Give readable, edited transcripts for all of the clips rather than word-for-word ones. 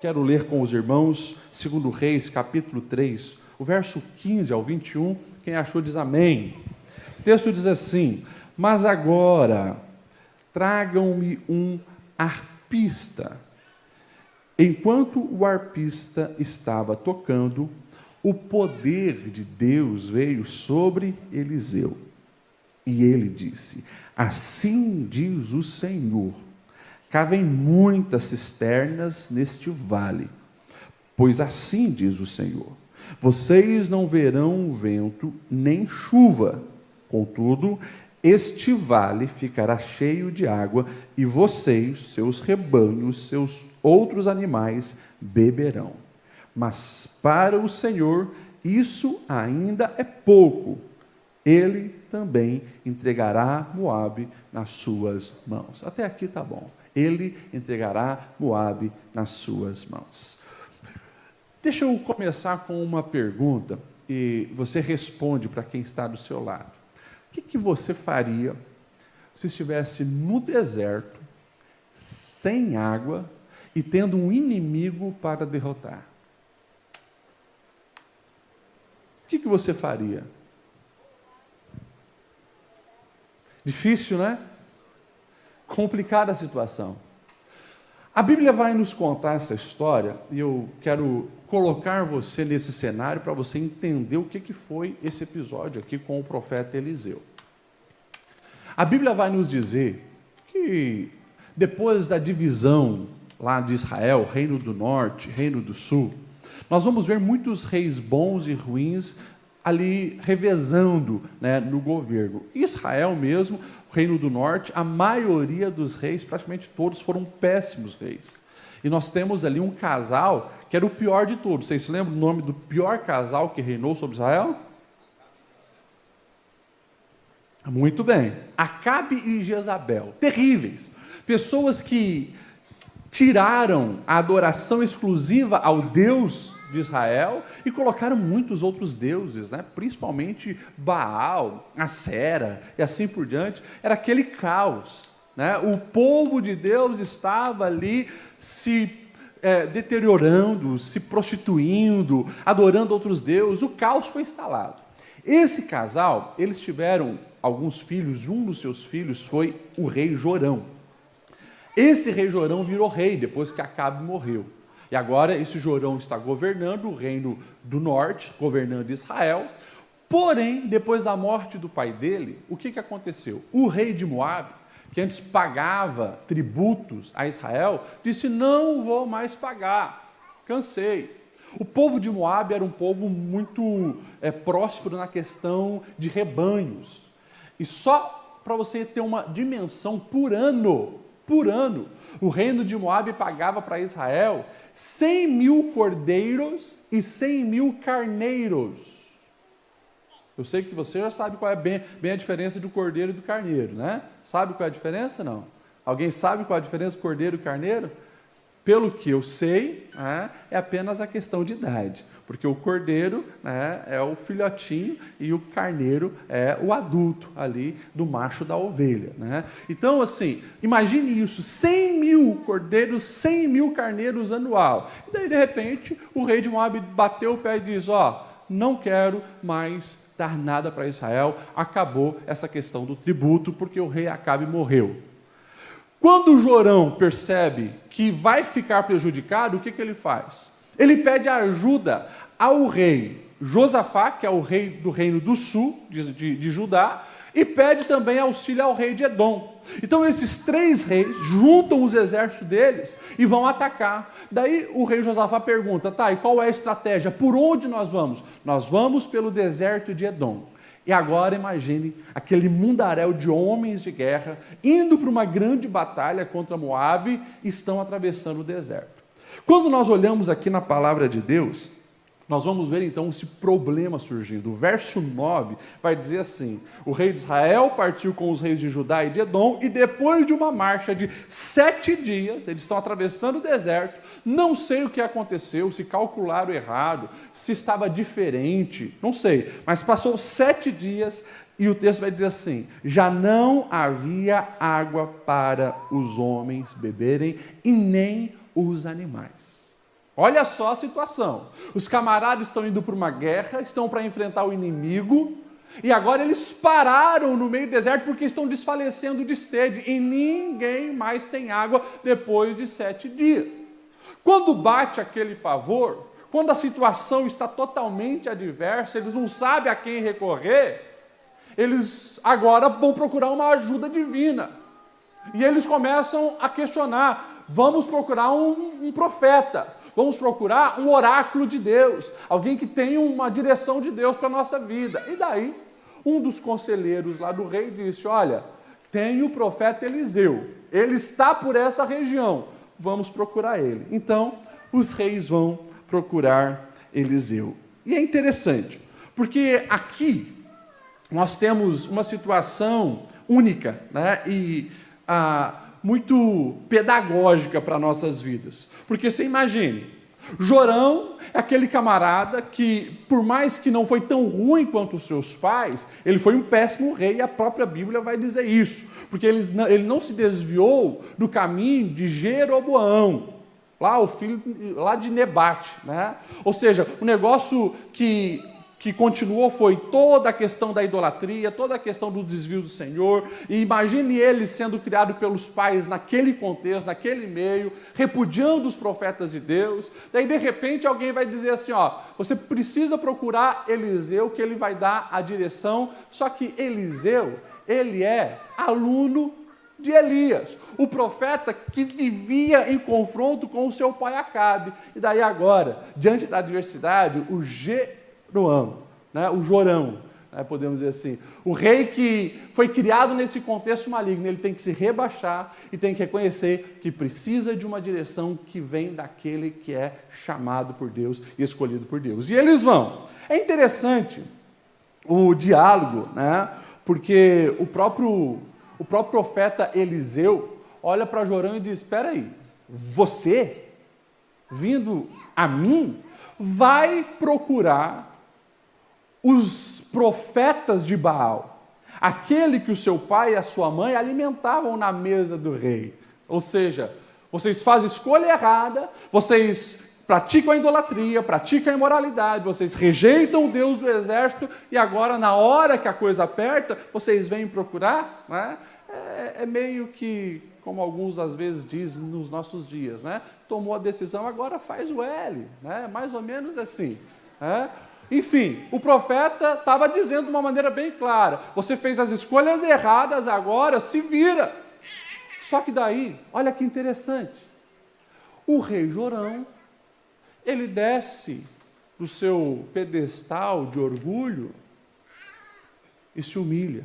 Quero ler com os irmãos, 2 Reis, capítulo 3, o verso 15 ao 21. Quem achou diz amém. O texto diz assim: mas agora tragam-me um arpista. Enquanto o arpista estava tocando, o poder de Deus veio sobre Eliseu. E ele disse: assim diz o Senhor, cavem muitas cisternas neste vale, pois assim diz o Senhor, vocês não verão vento nem chuva, contudo, este vale ficará cheio de água, e vocês, seus rebanhos, seus outros animais, beberão. Mas para o Senhor, isso ainda é pouco. Ele também entregará Moabe nas suas mãos. Até aqui está bom. Ele entregará Moabe nas suas mãos. Deixa eu começar com uma pergunta, e você responde para quem está do seu lado. O que você faria se estivesse no deserto, sem água, e tendo um inimigo para derrotar? O que você faria? Difícil, né? Complicada a situação. A Bíblia vai nos contar essa história, e eu quero colocar você nesse cenário para você entender o que foi esse episódio aqui com o profeta Eliseu. A Bíblia vai nos dizer que depois da divisão lá de Israel, reino do norte, reino do sul, nós vamos ver muitos reis bons e ruins ali revezando, né, no governo. Israel mesmo, o reino do norte, a maioria dos reis, praticamente todos, foram péssimos reis. E nós temos ali um casal que era o pior de todos. Vocês se lembram do nome do pior casal que reinou sobre Israel? Muito bem. Acabe e Jezabel. Terríveis. Pessoas que tiraram a adoração exclusiva ao Deus de Israel e colocaram muitos outros deuses, né? Principalmente Baal, Acera e assim por diante. Era aquele caos, né? O povo de Deus estava ali se deteriorando, se prostituindo, adorando outros deuses. O caos foi instalado. Esse casal, eles tiveram alguns filhos. Um dos seus filhos foi o rei Jorão. Esse rei Jorão virou rei depois que Acabe morreu. E agora esse Jorão está governando o reino do norte, governando Israel. Porém, depois da morte do pai dele, o que aconteceu? O rei de Moabe, que antes pagava tributos a Israel, disse: não vou mais pagar, cansei. O povo de Moabe era um povo muito próspero na questão de rebanhos. E só para você ter uma dimensão, por ano, o reino de Moabe pagava para Israel 100 mil cordeiros e 100 mil carneiros. Eu sei que você já sabe qual é bem a diferença do cordeiro e do carneiro, né? Sabe qual é a diferença, não? Alguém sabe qual é a diferença do cordeiro e do carneiro? Pelo que eu sei, é apenas a questão de idade. Porque o cordeiro, né, é o filhotinho e o carneiro é o adulto ali do macho da ovelha, né? Então, assim, imagine isso, 100 mil cordeiros, 100 mil carneiros anual. E daí, de repente, o rei de Moabe bateu o pé e diz: não quero mais dar nada para Israel, acabou essa questão do tributo, porque o rei Acabe morreu. Quando Jorão percebe que vai ficar prejudicado, o que ele faz? Ele pede ajuda ao rei Josafá, que é o rei do reino do sul, de Judá, e pede também auxílio ao rei de Edom. Então esses três reis juntam os exércitos deles e vão atacar. Daí o rei Josafá pergunta: e qual é a estratégia? Por onde nós vamos? Nós vamos pelo deserto de Edom. E agora imagine aquele mundaréu de homens de guerra indo para uma grande batalha contra Moabe, estão atravessando o deserto. Quando nós olhamos aqui na palavra de Deus, nós vamos ver então esse problema surgindo. O verso 9 vai dizer assim: o rei de Israel partiu com os reis de Judá e de Edom, e depois de uma marcha de 7 dias, eles estão atravessando o deserto, não sei o que aconteceu, se calcularam errado, se estava diferente, não sei, mas passou 7 dias e o texto vai dizer assim: já não havia água para os homens beberem e nem os animais. Olha só a situação. Os camaradas estão indo para uma guerra, estão para enfrentar o inimigo, e agora eles pararam no meio do deserto porque estão desfalecendo de sede, e ninguém mais tem água depois de 7 dias. Quando bate aquele pavor, quando a situação está totalmente adversa, eles não sabem a quem recorrer, eles agora vão procurar uma ajuda divina. E eles começam a questionar: vamos procurar um profeta, vamos procurar um oráculo de Deus, alguém que tenha uma direção de Deus para a nossa vida. E daí, um dos conselheiros lá do rei disse: olha, tem o profeta Eliseu, ele está por essa região, vamos procurar ele. Então, os reis vão procurar Eliseu. E é interessante, porque aqui nós temos uma situação única, né? E muito pedagógica para nossas vidas. Porque você imagine, Jorão é aquele camarada que, por mais que não foi tão ruim quanto os seus pais, ele foi um péssimo rei, e a própria Bíblia vai dizer isso. Porque ele não se desviou do caminho de Jeroboão, o filho lá de Nebate, né? Ou seja, o negócio que continuou foi toda a questão da idolatria, toda a questão do desvio do Senhor. E imagine ele sendo criado pelos pais naquele contexto, naquele meio, repudiando os profetas de Deus. Daí, de repente, alguém vai dizer assim: ó, você precisa procurar Eliseu, que ele vai dar a direção. Só que Eliseu, ele é aluno de Elias, o profeta que vivia em confronto com o seu pai Acabe. E daí agora, diante da adversidade, o Jorão, né, podemos dizer assim, o rei que foi criado nesse contexto maligno, ele tem que se rebaixar e tem que reconhecer que precisa de uma direção que vem daquele que é chamado por Deus e escolhido por Deus. E eles vão. É interessante o diálogo, né, porque o próprio profeta Eliseu olha para Jorão e diz: espera aí, você, vindo a mim, vai procurar os profetas de Baal, aquele que o seu pai e a sua mãe alimentavam na mesa do rei. Ou seja, vocês fazem escolha errada, vocês praticam a idolatria, praticam a imoralidade, vocês rejeitam o Deus do exército, e agora, na hora que a coisa aperta, vocês vêm procurar, né? É meio que, como alguns às vezes dizem nos nossos dias, né? Tomou a decisão, agora faz o L, né? Mais ou menos assim, né? Enfim, o profeta estava dizendo de uma maneira bem clara: você fez as escolhas erradas, agora se vira. Só que daí, olha que interessante, o rei Jorão, ele desce do seu pedestal de orgulho e se humilha.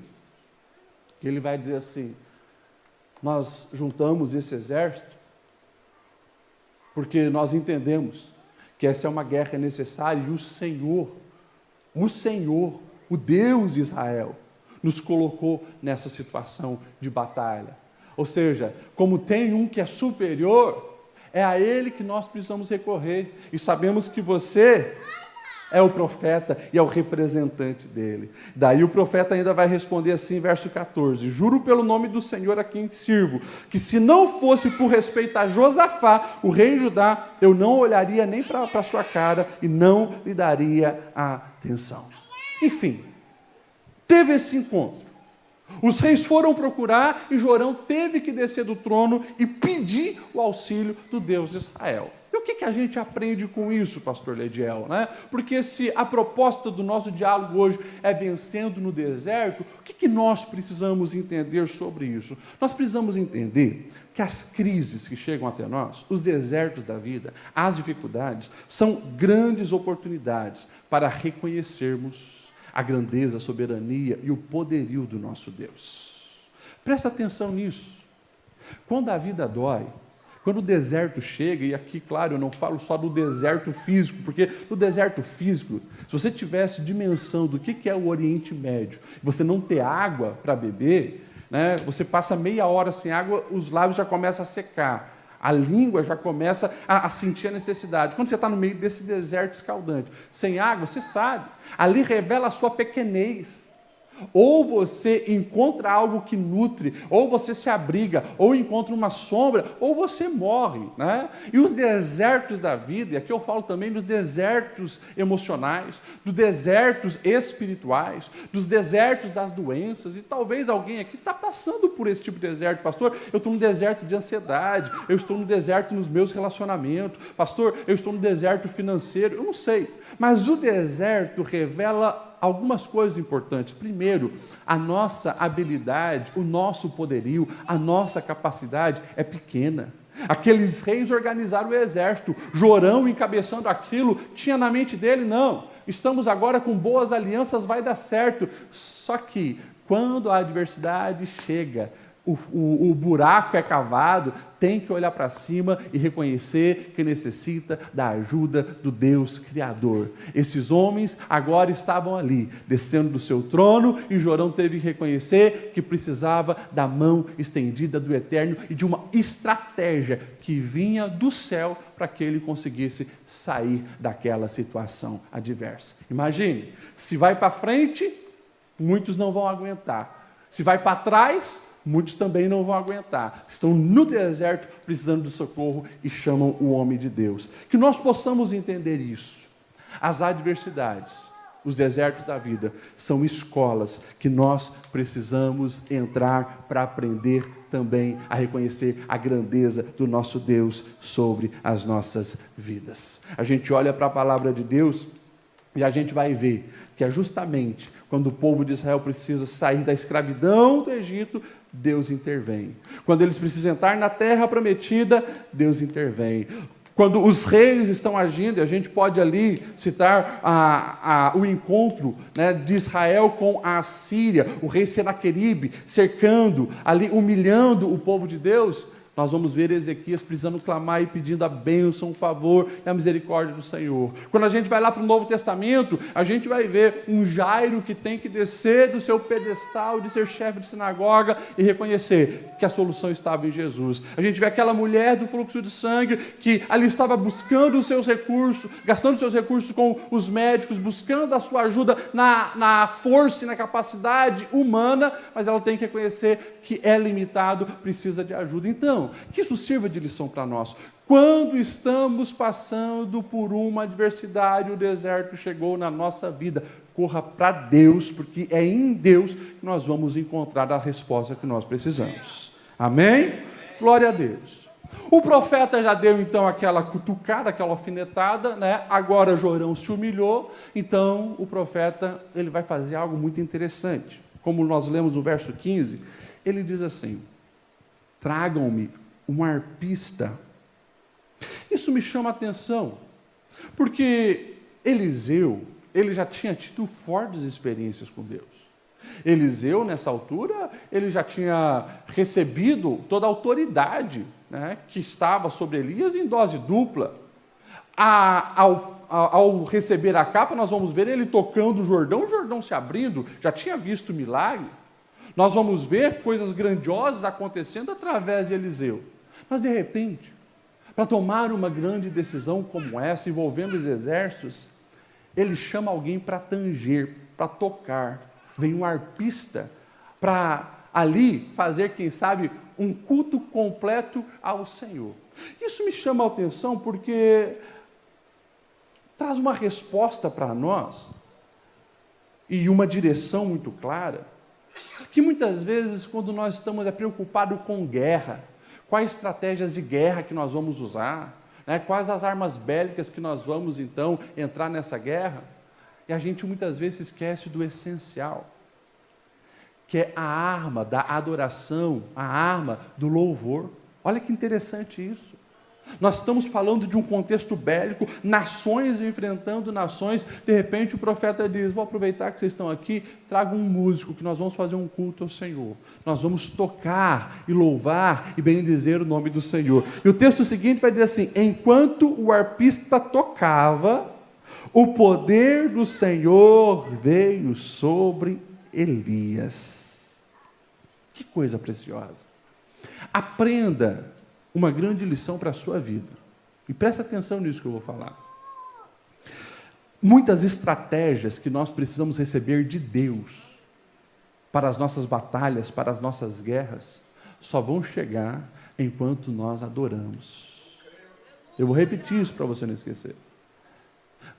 Ele vai dizer assim: nós juntamos esse exército porque nós entendemos que essa é uma guerra necessária, e o Senhor, o Deus de Israel, nos colocou nessa situação de batalha. Ou seja, como tem um que é superior, é a ele que nós precisamos recorrer, e sabemos que você é o profeta e é o representante dele. Daí o profeta ainda vai responder assim, verso 14: juro pelo nome do Senhor a quem sirvo, que se não fosse por respeito a Josafá, o rei de Judá, eu não olharia nem para a sua cara e não lhe daria atenção. Enfim, teve esse encontro. Os reis foram procurar e Jorão teve que descer do trono e pedir o auxílio do Deus de Israel. E o que a gente aprende com isso, pastor Lediel, né? Porque se a proposta do nosso diálogo hoje é vencendo no deserto, o que nós precisamos entender sobre isso? Nós precisamos entender que as crises que chegam até nós, os desertos da vida, as dificuldades, são grandes oportunidades para reconhecermos a grandeza, a soberania e o poderio do nosso Deus. Presta atenção nisso. Quando a vida dói, quando o deserto chega, e aqui, claro, eu não falo só do deserto físico, porque no deserto físico, se você tivesse dimensão do que é o Oriente Médio, e você não ter água para beber, né, você passa meia hora sem água, os lábios já começam a secar, a língua já começa a sentir a necessidade. Quando você está no meio desse deserto escaldante, sem água, você sabe, ali revela a sua pequenez. Ou você encontra algo que nutre, ou você se abriga, ou encontra uma sombra, ou você morre, né? E os desertos da vida, e aqui eu falo também dos desertos emocionais, dos desertos espirituais, dos desertos das doenças, e talvez alguém aqui está passando por esse tipo de deserto. Pastor, eu estou no deserto de ansiedade, eu estou no deserto nos meus relacionamentos, pastor, eu estou no deserto financeiro, eu não sei, mas o deserto revela algumas coisas importantes. Primeiro, a nossa habilidade, o nosso poderio, a nossa capacidade é pequena. Aqueles reis organizaram o exército, Jorão encabeçando aquilo, tinha na mente dele, não, estamos agora com boas alianças, vai dar certo. Só que, quando a adversidade chega, o buraco é cavado, tem que olhar para cima e reconhecer que necessita da ajuda do Deus Criador. Esses homens agora estavam ali, descendo do seu trono, e Jorão teve que reconhecer que precisava da mão estendida do Eterno e de uma estratégia que vinha do céu para que ele conseguisse sair daquela situação adversa. Imagine, se vai para frente, muitos não vão aguentar. Se vai para trás, muitos também não vão aguentar. Estão no deserto precisando de socorro e chamam o homem de Deus. Que nós possamos entender isso. As adversidades, os desertos da vida, são escolas que nós precisamos entrar para aprender também a reconhecer a grandeza do nosso Deus sobre as nossas vidas. A gente olha para a palavra de Deus e a gente vai ver que é justamente quando o povo de Israel precisa sair da escravidão do Egito, Deus intervém. Quando eles precisam entrar na terra prometida, Deus intervém. Quando os reis estão agindo, e a gente pode ali citar o encontro, né, de Israel com a Assíria, o rei Senaqueribe cercando, ali humilhando o povo de Deus, nós vamos ver Ezequias precisando clamar e pedindo a bênção, o favor e a misericórdia do Senhor. Quando a gente vai lá para o Novo Testamento, a gente vai ver um Jairo que tem que descer do seu pedestal de ser chefe de sinagoga e reconhecer que a solução estava em Jesus. A gente vê aquela mulher do fluxo de sangue que ali estava buscando os seus recursos, gastando os seus recursos com os médicos, buscando a sua ajuda na força e na capacidade humana, mas ela tem que reconhecer que é limitado, precisa de ajuda. Então, que isso sirva de lição para nós. Quando estamos passando por uma adversidade, o deserto chegou na nossa vida, corra para Deus, porque é em Deus que nós vamos encontrar a resposta que nós precisamos. Amém? Glória a Deus. O profeta já deu então aquela cutucada, aquela alfinetada, né? Agora Jorão se humilhou, então o profeta ele vai fazer algo muito interessante. Como nós lemos no verso 15, ele diz assim: tragam-me um arpista. Isso me chama a atenção, porque Eliseu, ele já tinha tido fortes experiências com Deus. Eliseu, nessa altura, ele já tinha recebido toda a autoridade, né, que estava sobre Elias em dose dupla. Ao receber a capa, nós vamos ver ele tocando o Jordão se abrindo, já tinha visto milagre. Nós vamos ver coisas grandiosas acontecendo através de Eliseu. Mas, de repente, para tomar uma grande decisão como essa, envolvendo os exércitos, ele chama alguém para tanger, para tocar. Vem um arpista para ali fazer, quem sabe, um culto completo ao Senhor. Isso me chama a atenção porque traz uma resposta para nós e uma direção muito clara, que muitas vezes, quando nós estamos preocupados com guerra, quais estratégias de guerra que nós vamos usar, né? Quais as armas bélicas que nós vamos, então, entrar nessa guerra, e a gente muitas vezes esquece do essencial, que é a arma da adoração, a arma do louvor. Olha que interessante isso. Nós estamos falando de um contexto bélico, nações enfrentando nações. De repente o profeta diz: vou aproveitar que vocês estão aqui, traga um músico, que nós vamos fazer um culto ao Senhor. Nós vamos tocar e louvar e bendizer o nome do Senhor. E o texto seguinte vai dizer assim: enquanto o arpista tocava, o poder do Senhor veio sobre Elias. Que coisa preciosa. Aprenda uma grande lição para a sua vida. E presta atenção nisso que eu vou falar. Muitas estratégias que nós precisamos receber de Deus para as nossas batalhas, para as nossas guerras, só vão chegar enquanto nós adoramos. Eu vou repetir isso para você não esquecer.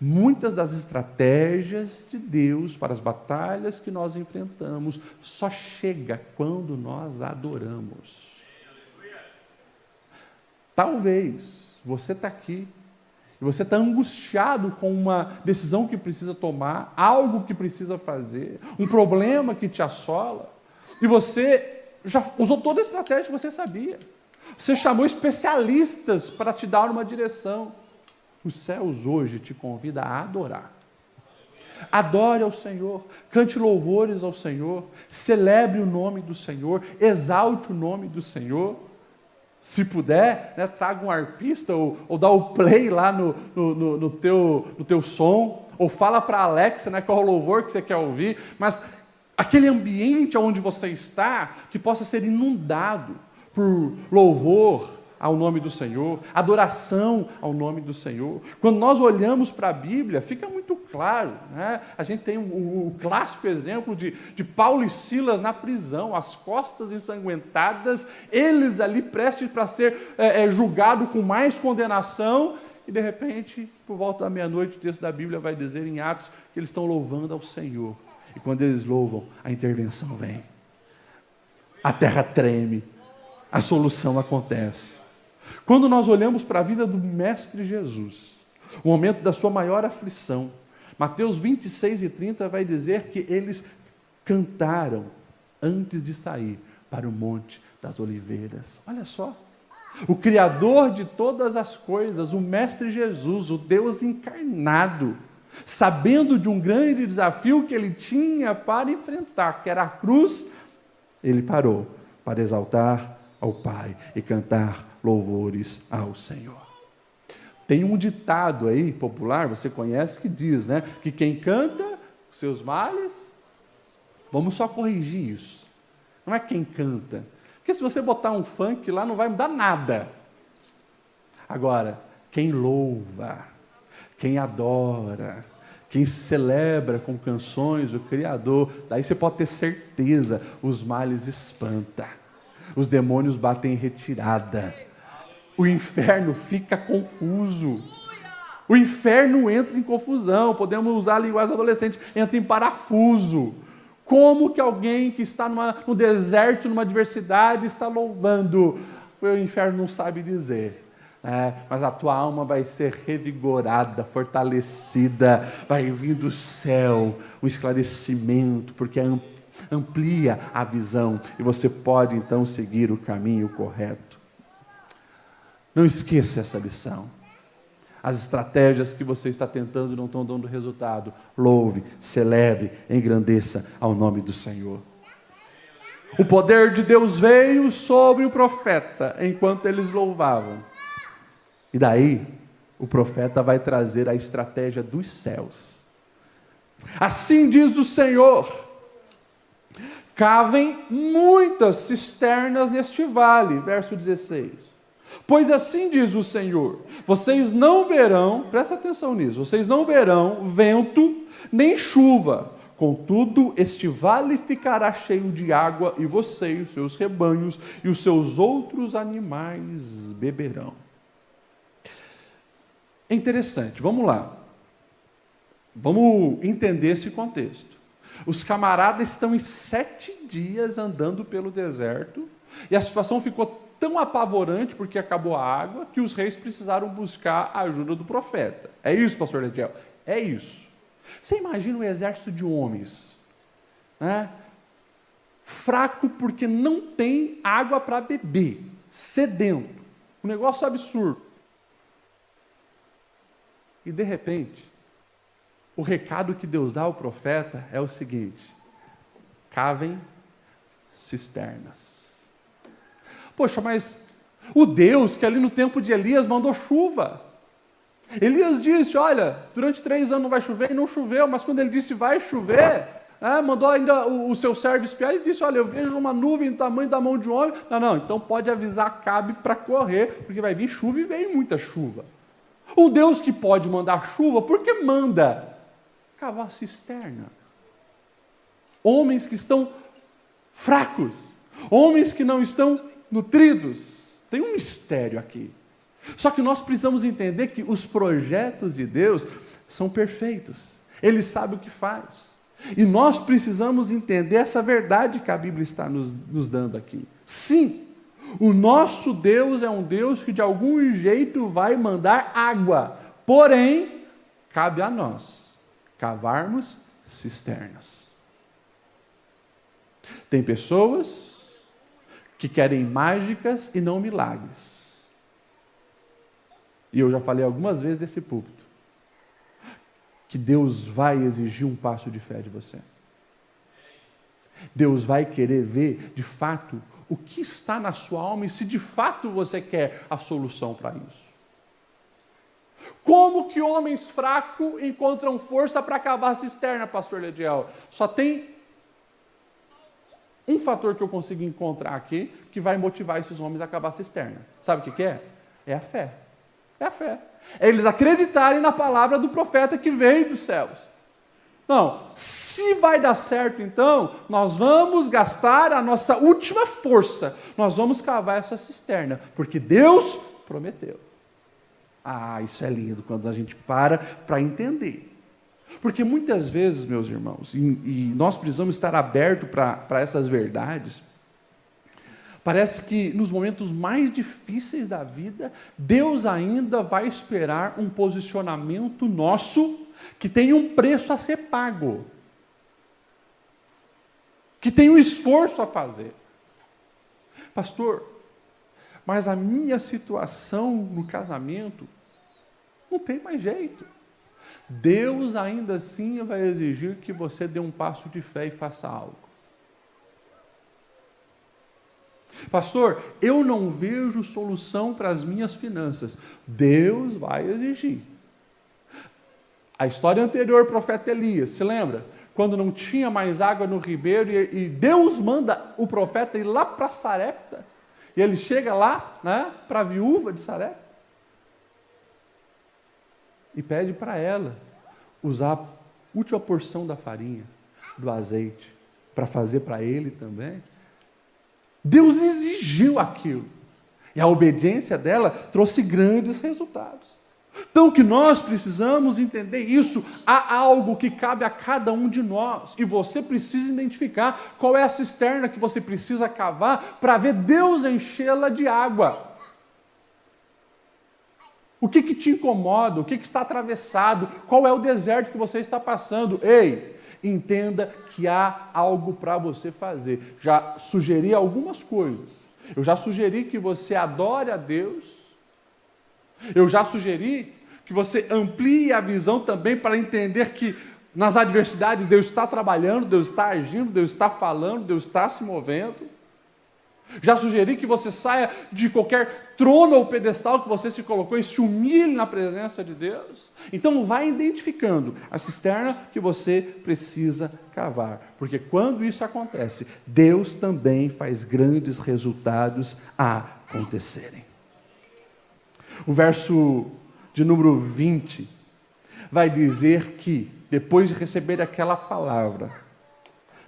Muitas das estratégias de Deus para as batalhas que nós enfrentamos só chega quando nós adoramos. Talvez você está aqui e você está angustiado com uma decisão que precisa tomar, algo que precisa fazer, um problema que te assola, e você já usou toda a estratégia que você sabia. Você chamou especialistas para te dar uma direção. Os céus hoje te convidam a adorar. Adore ao Senhor, cante louvores ao Senhor, celebre o nome do Senhor, exalte o nome do Senhor. Se puder, né, traga um arpista ou dá o play lá no teu som, ou fala para a Alexa, né, qual é o louvor que você quer ouvir, mas aquele ambiente onde você está, que possa ser inundado por louvor ao nome do Senhor, adoração ao nome do Senhor. Quando nós olhamos para a Bíblia, fica muito claro, né? A gente tem o clássico exemplo de Paulo e Silas na prisão, as costas ensanguentadas, eles ali prestes para ser julgado com mais condenação, e de repente, por volta da meia-noite, o texto da Bíblia vai dizer em Atos que eles estão louvando ao Senhor, e quando eles louvam, a intervenção vem, a terra treme, a solução acontece. Quando nós olhamos para a vida do Mestre Jesus, o momento da sua maior aflição, Mateus 26:30 vai dizer que eles cantaram antes de sair para o Monte das Oliveiras. Olha só, o Criador de todas as coisas, o Mestre Jesus, o Deus encarnado, sabendo de um grande desafio que ele tinha para enfrentar, que era a cruz, ele parou para exaltar ao Pai e cantar louvores ao Senhor. Tem um ditado aí popular, você conhece, que diz, né, que quem canta os seus males, vamos só corrigir isso, não é quem canta, porque se você botar um funk lá não vai mudar nada. Agora, quem louva, quem adora, quem celebra com canções o Criador, daí você pode ter certeza, os males espanta, os demônios batem em retirada, o inferno fica confuso, o inferno entra em confusão, podemos usar a linguagem adolescente, entra em parafuso. Como que alguém que está no deserto, numa adversidade, está louvando? O inferno não sabe dizer. Mas a tua alma vai ser revigorada, fortalecida, vai vir do céu um esclarecimento, porque amplia a visão e você pode então seguir o caminho correto. Não esqueça essa lição. As estratégias que você está tentando não estão dando resultado. Louve, celebre, engrandeça ao nome do Senhor. O poder de Deus veio sobre o profeta enquanto eles louvavam. E daí, o profeta vai trazer a estratégia dos céus. Assim diz o Senhor: cavem muitas cisternas neste vale. Verso 16. Pois assim diz o Senhor, vocês não verão, presta atenção nisso, vocês não verão vento nem chuva, contudo este vale ficará cheio de água e vocês, seus rebanhos e os seus outros animais beberão. É interessante, vamos lá, vamos entender esse contexto. Os camaradas estão em 7 dias andando pelo deserto e a situação ficou tão apavorante, porque acabou a água, que os reis precisaram buscar a ajuda do profeta. É isso, pastor Letiel? É isso. Você imagina um exército de homens, né? Fraco porque não tem água para beber, sedento, um negócio absurdo. E de repente, o recado que Deus dá ao profeta é o seguinte: cavem cisternas. Poxa, mas o Deus que ali no tempo de Elias mandou chuva. Elias disse, olha, durante 3 anos não vai chover, e não choveu, mas quando ele disse vai chover, mandou ainda o seu servo espiar e disse, olha, eu vejo uma nuvem do tamanho da mão de um homem. Não, então pode avisar Acabe para correr, porque vai vir chuva e vem muita chuva. O Deus que pode mandar chuva, por que manda cavar cisterna? Homens que estão fracos, homens que não estão nutridos. Tem um mistério aqui. Só que nós precisamos entender que os projetos de Deus são perfeitos. Ele sabe o que faz. E nós precisamos entender essa verdade que a Bíblia está nos dando aqui. Sim, o nosso Deus é um Deus que de algum jeito vai mandar água. Porém, cabe a nós cavarmos cisternas. Tem pessoas que querem mágicas e não milagres. E eu já falei algumas vezes desse púlpito, que Deus vai exigir um passo de fé de você. Deus vai querer ver, de fato, o que está na sua alma e se de fato você quer a solução para isso. Como que homens fracos encontram força para cavar a cisterna, pastor Lediel? Só tem um fator que eu consigo encontrar aqui que vai motivar esses homens a cavar a cisterna. Sabe o que é? É a fé. É a fé. É eles acreditarem na palavra do profeta que veio dos céus. Não, se vai dar certo então, nós vamos gastar a nossa última força. Nós vamos cavar essa cisterna, porque Deus prometeu. Ah, isso é lindo quando a gente para entender. Porque muitas vezes, meus irmãos, e nós precisamos estar abertos para essas verdades, parece que nos momentos mais difíceis da vida, Deus ainda vai esperar um posicionamento nosso que tem um preço a ser pago, que tem um esforço a fazer. Pastor, mas a minha situação no casamento não tem mais jeito. Deus ainda assim vai exigir que você dê um passo de fé e faça algo. Pastor, eu não vejo solução para as minhas finanças. Deus vai exigir. A história anterior, o profeta Elias, se lembra? Quando não tinha mais água no ribeiro e Deus manda o profeta ir lá para Sarepta. E ele chega lá, né, para a viúva de Sarepta. E pede para ela usar a última porção da farinha, do azeite, para fazer para ele também. Deus exigiu aquilo. E a obediência dela trouxe grandes resultados. Então, que nós precisamos entender isso, há algo que cabe a cada um de nós, e você precisa identificar qual é a cisterna que você precisa cavar para ver Deus enchê-la de água. O que te incomoda? O que está atravessado? Qual é o deserto que você está passando? Ei, entenda que há algo para você fazer. Já sugeri algumas coisas. Eu já sugeri que você adore a Deus. Eu já sugeri que você amplie a visão também para entender que nas adversidades Deus está trabalhando, Deus está agindo, Deus está falando, Deus está se movendo. Já sugeri que você saia de qualquer trono ou pedestal que você se colocou e se humilhe na presença de Deus. Então vai identificando a cisterna que você precisa cavar. Porque quando isso acontece, Deus também faz grandes resultados acontecerem. O verso de número 20 vai dizer que, depois de receber aquela palavra,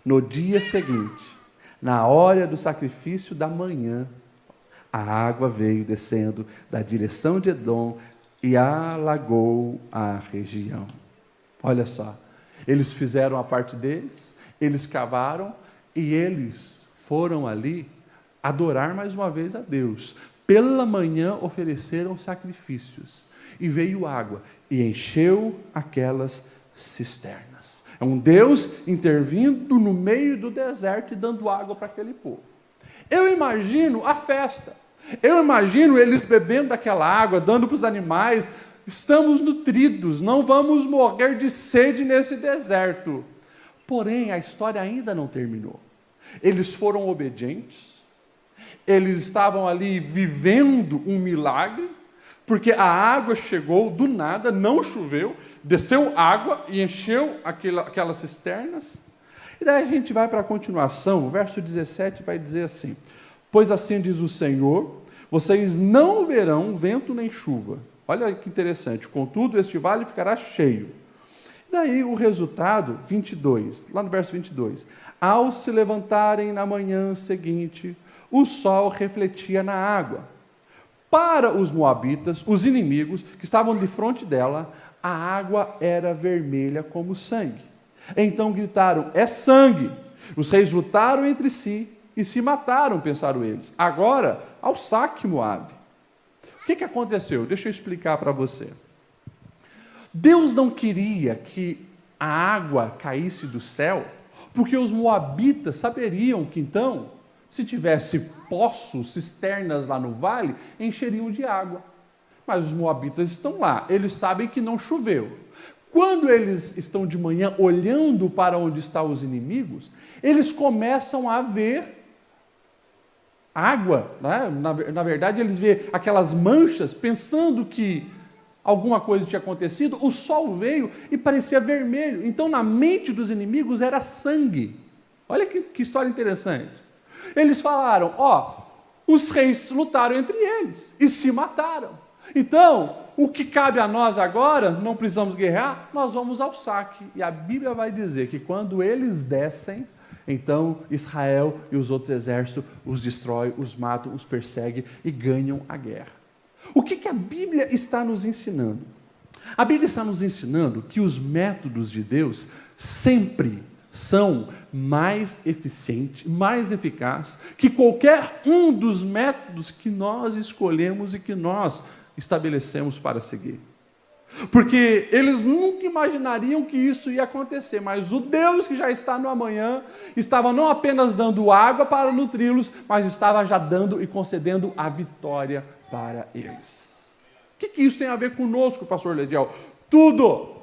no dia seguinte, na hora do sacrifício da manhã, a água veio descendo da direção de Edom e alagou a região. Olha só, eles fizeram a parte deles, eles cavaram e eles foram ali adorar mais uma vez a Deus. Pela manhã ofereceram sacrifícios e veio água e encheu aquelas cisternas. É um Deus intervindo no meio do deserto e dando água para aquele povo. Eu imagino a festa. Eu imagino eles bebendo daquela água, dando para os animais. Estamos nutridos, não vamos morrer de sede nesse deserto. Porém, a história ainda não terminou. Eles foram obedientes. Eles estavam ali vivendo um milagre, porque a água chegou do nada, não choveu, desceu água e encheu aquelas cisternas. E daí a gente vai para a continuação, o verso 17 vai dizer assim: pois assim diz o Senhor, vocês não verão vento nem chuva. Olha que interessante, contudo este vale ficará cheio. Daí o resultado, 22, lá no verso 22. Ao se levantarem na manhã seguinte, o sol refletia na água. Para os moabitas, os inimigos que estavam de frente dela, a água era vermelha como sangue. Então gritaram: é sangue! Os reis lutaram entre si e se mataram, pensaram eles. Agora, ao saque, Moabe. O que aconteceu? Deixa eu explicar para você. Deus não queria que a água caísse do céu, porque os moabitas saberiam que então, se tivesse poços, cisternas lá no vale, encheriam de água. Mas os moabitas estão lá, eles sabem que não choveu. Quando eles estão de manhã olhando para onde estão os inimigos, eles começam a ver água, né? Na verdade, eles veem aquelas manchas, pensando que alguma coisa tinha acontecido, o sol veio e parecia vermelho. Então, na mente dos inimigos era sangue. Olha que história interessante. Eles falaram: os reis lutaram entre eles e se mataram. Então, o que cabe a nós agora, não precisamos guerrear, nós vamos ao saque. E a Bíblia vai dizer que quando eles descem, então Israel e os outros exércitos os destrói, os matam, os perseguem e ganham a guerra. O que a Bíblia está nos ensinando? A Bíblia está nos ensinando que os métodos de Deus sempre são mais eficientes, mais eficazes que qualquer um dos métodos que nós escolhemos e que nós estabelecemos para seguir. Porque eles nunca imaginariam que isso ia acontecer, mas o Deus que já está no amanhã estava não apenas dando água para nutri-los, mas estava já dando e concedendo a vitória para eles. O que isso tem a ver conosco, pastor Lediel? Tudo!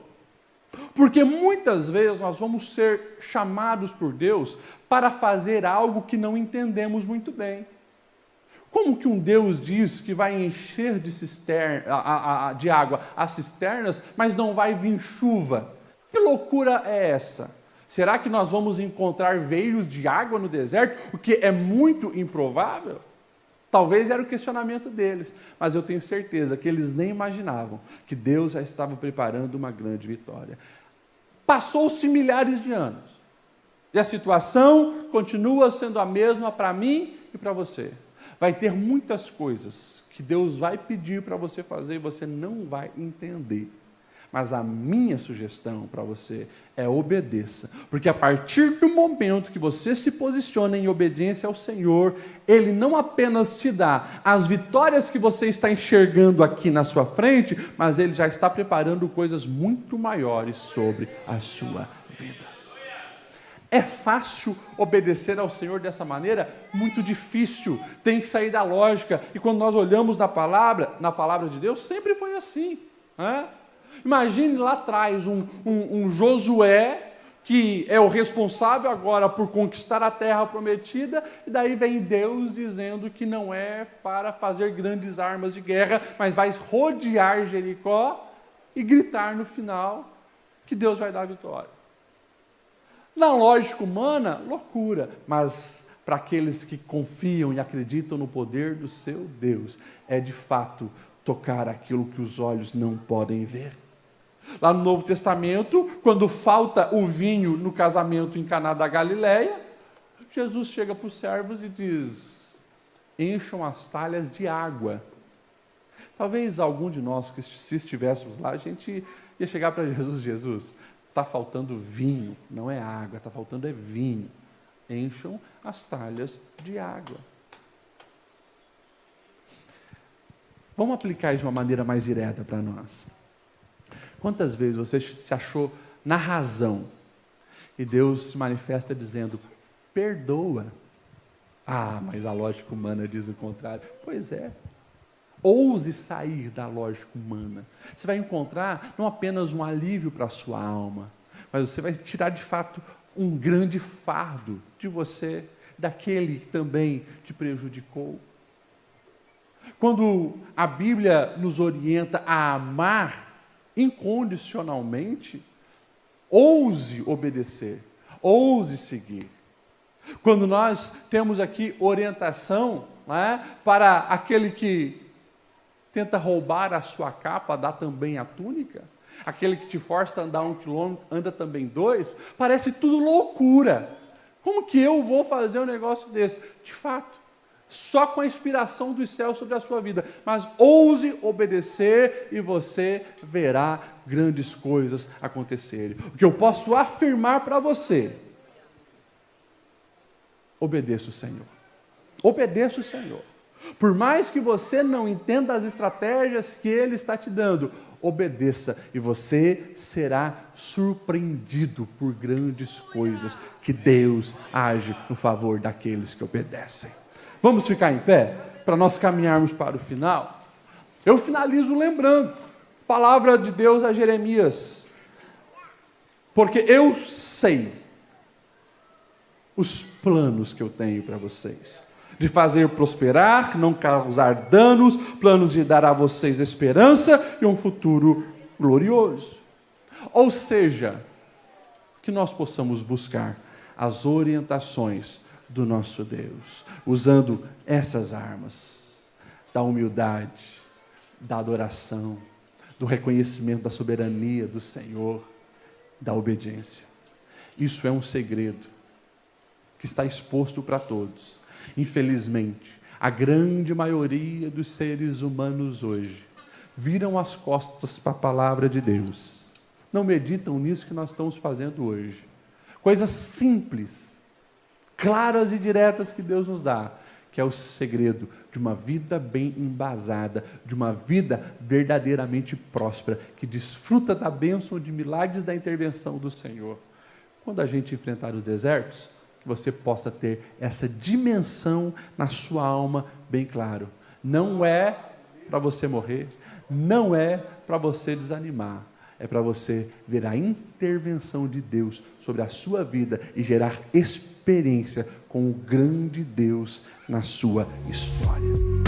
Porque muitas vezes nós vamos ser chamados por Deus para fazer algo que não entendemos muito bem. Como que um Deus diz que vai encher de água as cisternas, mas não vai vir chuva? Que loucura é essa? Será que nós vamos encontrar veios de água no deserto, o que é muito improvável? Talvez era o questionamento deles, mas eu tenho certeza que eles nem imaginavam que Deus já estava preparando uma grande vitória. Passou-se milhares de anos, e a situação continua sendo a mesma para mim e para você. Vai ter muitas coisas que Deus vai pedir para você fazer e você não vai entender. Mas a minha sugestão para você é obedeça. Porque a partir do momento que você se posiciona em obediência ao Senhor, Ele não apenas te dá as vitórias que você está enxergando aqui na sua frente, mas Ele já está preparando coisas muito maiores sobre a sua vida. É fácil obedecer ao Senhor dessa maneira? Muito difícil, tem que sair da lógica. E quando nós olhamos na palavra de Deus, sempre foi assim, né? Imagine lá atrás um Josué, que é o responsável agora por conquistar a terra prometida, e daí vem Deus dizendo que não é para fazer grandes armas de guerra, mas vai rodear Jericó e gritar no final que Deus vai dar a vitória. Na lógica humana, loucura, mas para aqueles que confiam e acreditam no poder do seu Deus, é de fato tocar aquilo que os olhos não podem ver. Lá no Novo Testamento, quando falta o vinho no casamento em Caná da Galileia, Jesus chega para os servos e diz: encham as talhas de água. Talvez algum de nós, que se estivéssemos lá, a gente ia chegar para Jesus: Jesus, está faltando vinho, não é água, está faltando vinho. Encham as talhas de água. Vamos aplicar isso de uma maneira mais direta para nós. Quantas vezes você se achou na razão e Deus se manifesta dizendo: perdoa. Ah, mas a lógica humana diz o contrário. Pois é. Ouse sair da lógica humana. Você vai encontrar não apenas um alívio para a sua alma, mas você vai tirar de fato um grande fardo de você, daquele que também te prejudicou. Quando a Bíblia nos orienta a amar incondicionalmente, ouse obedecer, ouse seguir. Quando nós temos aqui orientação, né, para aquele que tenta roubar a sua capa, dá também a túnica, aquele que te força a andar 1 quilômetro, anda também 2, parece tudo loucura. Como que eu vou fazer um negócio desse? De fato, só com a inspiração dos céus sobre a sua vida. Mas ouse obedecer e você verá grandes coisas acontecerem. O que eu posso afirmar para você: obedeça o Senhor. Obedeça o Senhor. Por mais que você não entenda as estratégias que Ele está te dando, obedeça e você será surpreendido por grandes coisas que Deus age no favor daqueles que obedecem. Vamos ficar em pé para nós caminharmos para o final? Eu finalizo lembrando, palavra de Deus a Jeremias, porque eu sei os planos que eu tenho para vocês, de fazer prosperar, não causar danos, planos de dar a vocês esperança e um futuro glorioso. Ou seja, que nós possamos buscar as orientações do nosso Deus, usando essas armas da humildade, da adoração, do reconhecimento da soberania do Senhor, da obediência. Isso é um segredo que está exposto para todos. Infelizmente, a grande maioria dos seres humanos hoje viram as costas para a palavra de Deus. Não meditam nisso que nós estamos fazendo hoje. Coisas simples, claras e diretas que Deus nos dá, que é o segredo de uma vida bem embasada, de uma vida verdadeiramente próspera, que desfruta da bênção de milagres da intervenção do Senhor. Quando a gente enfrentar os desertos, que você possa ter essa dimensão na sua alma bem claro. Não é para você morrer, não é para você desanimar, é para você ver a intervenção de Deus sobre a sua vida e gerar experiência com o grande Deus na sua história.